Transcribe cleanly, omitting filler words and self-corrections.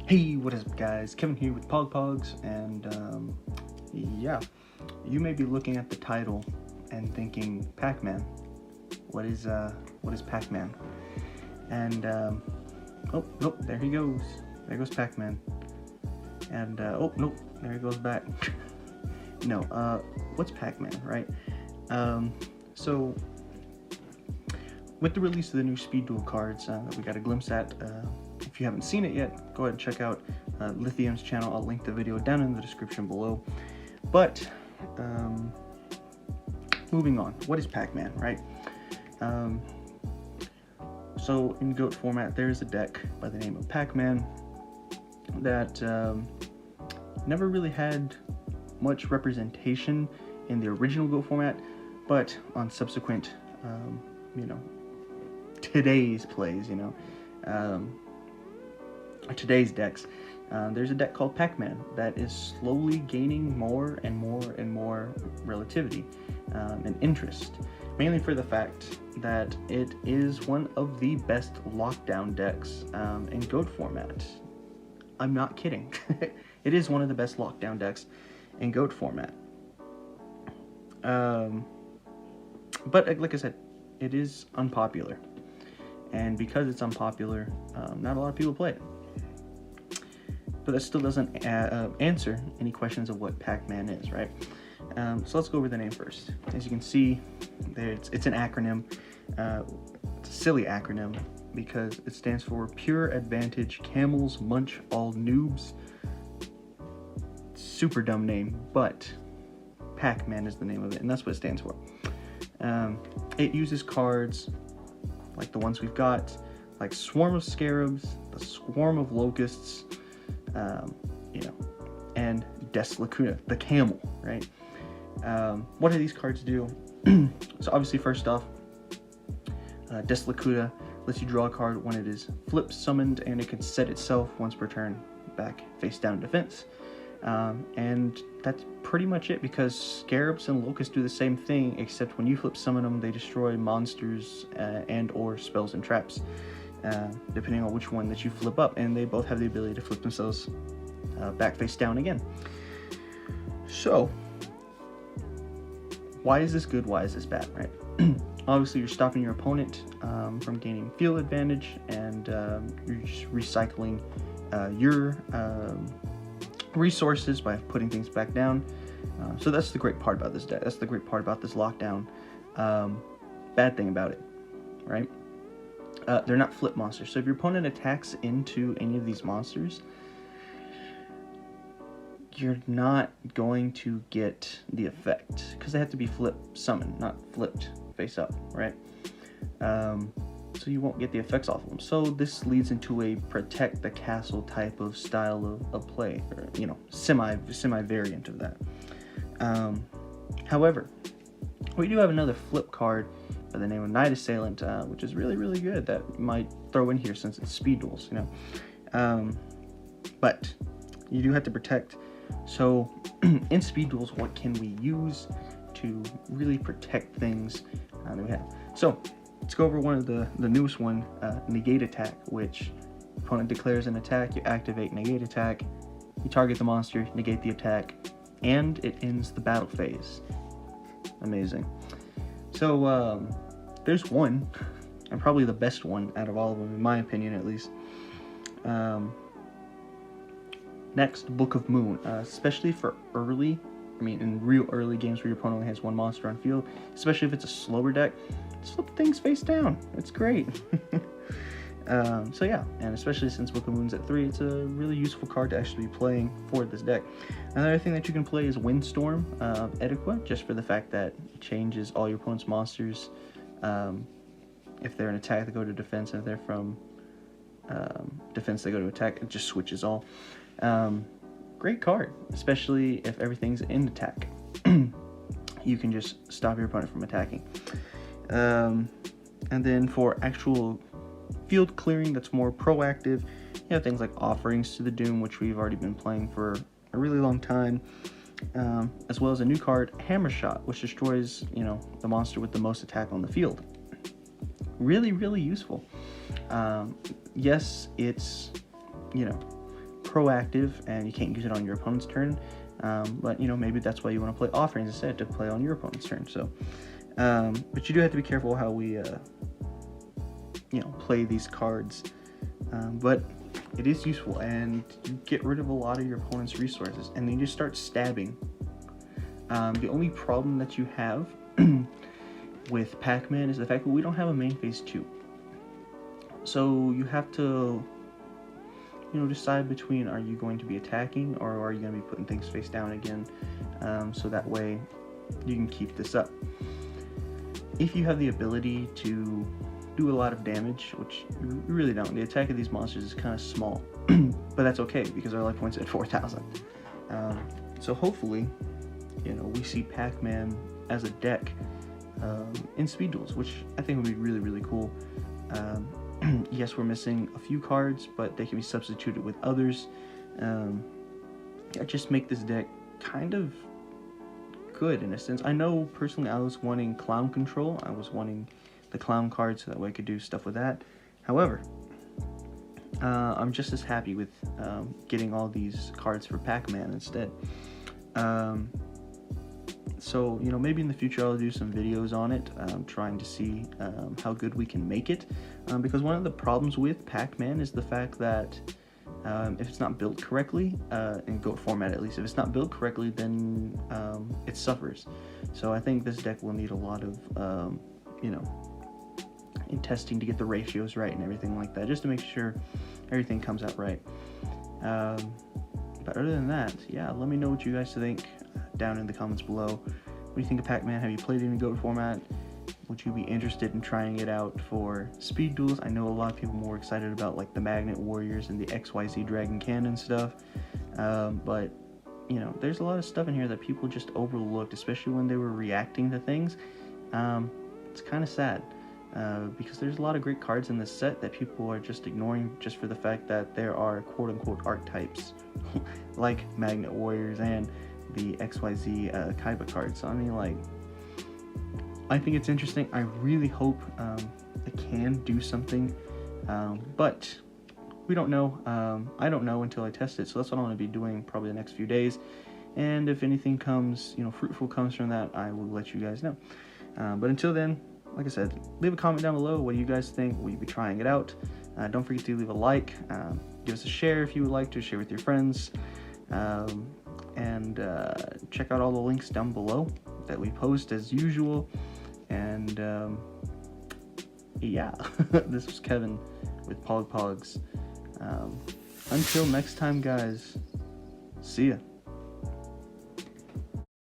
Hey, what is up, guys? Kevin here with Pogs, and yeah, you may be looking at the title and thinking, Pac-Man. What is Pac-Man? And oh nope, there he goes. There goes Pac-Man. And oh nope, there he goes back. No, what's Pac-Man, right? So with the release of the new Speed Duel cards that we got a glimpse at. If you haven't seen it yet, go ahead and check out Lithium's channel. I'll link the video down in the description below. But moving on, what is Pac-Man, right? So in GOAT format, there is a deck by the name of Pac-Man that never really had much representation in the original GOAT format, but on subsequent, today's plays, today's decks, there's a deck called Pac-Man that is slowly gaining more and more and more relativity and interest, mainly for the fact that it is one of the best lockdown decks in GOAT format. I'm not kidding. It is one of the best lockdown decks in GOAT format. But like I said, it is unpopular, and because it's unpopular, not a lot of people play it. But that still doesn't answer any questions of what Pac-Man is, right? So let's go over the name first. As you can see, it's an acronym. It's a silly acronym because it stands for Pure Advantage Camels Munch All Noobs. Super dumb name, but Pac-Man is the name of it, and that's what it stands for. It uses cards like the ones we've got, like Swarm of Scarabs, the Swarm of Locusts, and Deslacuna, the camel, right? What do these cards do? So obviously, first off, Deslacuna lets you draw a card when it is flip summoned, and it can set itself once per turn back face down defense. And that's pretty much it, because Scarabs and Locusts do the same thing, except when you flip summon them, they destroy monsters and or spells and traps, depending on which one that you flip up, and they both have the ability to flip themselves back face down again. So why is this good? Why is this bad, right? Obviously, you're stopping your opponent from gaining field advantage, and you're just recycling your resources by putting things back down. So that's the great part about this deck. That's the great part about this lockdown. Bad thing about it, right? They're not flip monsters. So if your opponent attacks into any of these monsters, you're not going to get the effect, because they have to be flip summoned, not flipped face up, right? So you won't get the effects off of them. So this leads into a protect the castle type of style of play, or semi variant of that. However, we do have another flip card by the name of Night Assailant, which is really good, that you might throw in here since it's Speed Duels, but you do have to protect. So in Speed Duels, what can we use to really protect things that we have? So let's go over one of the newest one, Negate Attack, which opponent declares an attack, you activate Negate Attack, you target the monster, negate the attack, and it ends the battle phase. Amazing. So there's one, and probably the best one out of all of them, in my opinion at least. Next, Book of Moon, especially for early, in real early games where your opponent only has one monster on field, especially if it's a slower deck, just flip things face down. It's great. So yeah, and especially since Book of Moon's at 3, it's a really useful card to actually be playing for this deck. Another thing that you can play is Windstorm of Edequa, just for the fact that it changes all your opponent's monsters. If they're an attack, they go to defense, and if they're from defense, they go to attack. It just switches all. Great card, especially if everything's in attack. You can just stop your opponent from attacking. And then for actual field clearing that's more proactive, you have things like Offerings to the Doom, which we've already been playing for a really long time, as well as a new card, Hammer Shot, which destroys the monster with the most attack on the field. Really useful. Yes, it's proactive and you can't use it on your opponent's turn. But maybe that's why you want to play off range instead, to play on your opponent's turn. So, but you do have to be careful how we, play these cards. But it is useful, and you get rid of a lot of your opponent's resources, and then you start stabbing. The only problem that you have with Pac-Man is the fact that we don't have a main phase 2. So you have to, decide between, are you going to be attacking or are you going to be putting things face down again, so that way you can keep this up. If you have the ability to do a lot of damage, which you really don't, the attack of these monsters is kind of small, but that's okay because our life points at 4,000. So hopefully, we see Pac-Man as a deck in Speed Duels, which I think would be really, really cool. Yes, we're missing a few cards, but they can be substituted with others. Just make this deck kind of good in a sense. I know personally I was wanting clown control. I was wanting the clown card so that way I could do stuff with that. However, I'm just as happy with getting all these cards for Pac-Man instead. So, maybe in the future I'll do some videos on it, trying to see how good we can make it. Because one of the problems with Pac-Man is the fact that if it's not built correctly, in GOAT format at least, if it's not built correctly, then it suffers. So I think this deck will need a lot of, in testing to get the ratios right and everything like that, just to make sure everything comes out right. But other than that, yeah, let me know what you guys think down in the comments below. What do you think of Pac-Man? Have you played it in GOAT format? Would you be interested in trying it out for Speed Duels? I know a lot of people are more excited about like the Magnet Warriors and the XYZ Dragon Cannon stuff, but there's a lot of stuff in here that people just overlooked, especially when they were reacting to things. It's kind of sad, because there's a lot of great cards in this set that people are just ignoring just for the fact that there are quote-unquote archetypes like Magnet Warriors and the XYZ Kaiba cards. So I mean, like, I think it's interesting. I really hope it can do something, but we don't know. I don't know until I test it, so that's what I'm going to be doing probably the next few days. And if anything comes, fruitful comes from that, I will let you guys know. But until then, like I said, leave a comment down below. What do you guys think? Will you be trying it out? Don't forget to leave a like. Give us a share if you would like to. Share with your friends. And check out all the links down below that we post as usual. And yeah, this was Kevin with P.O.G. Until next time, guys, see ya.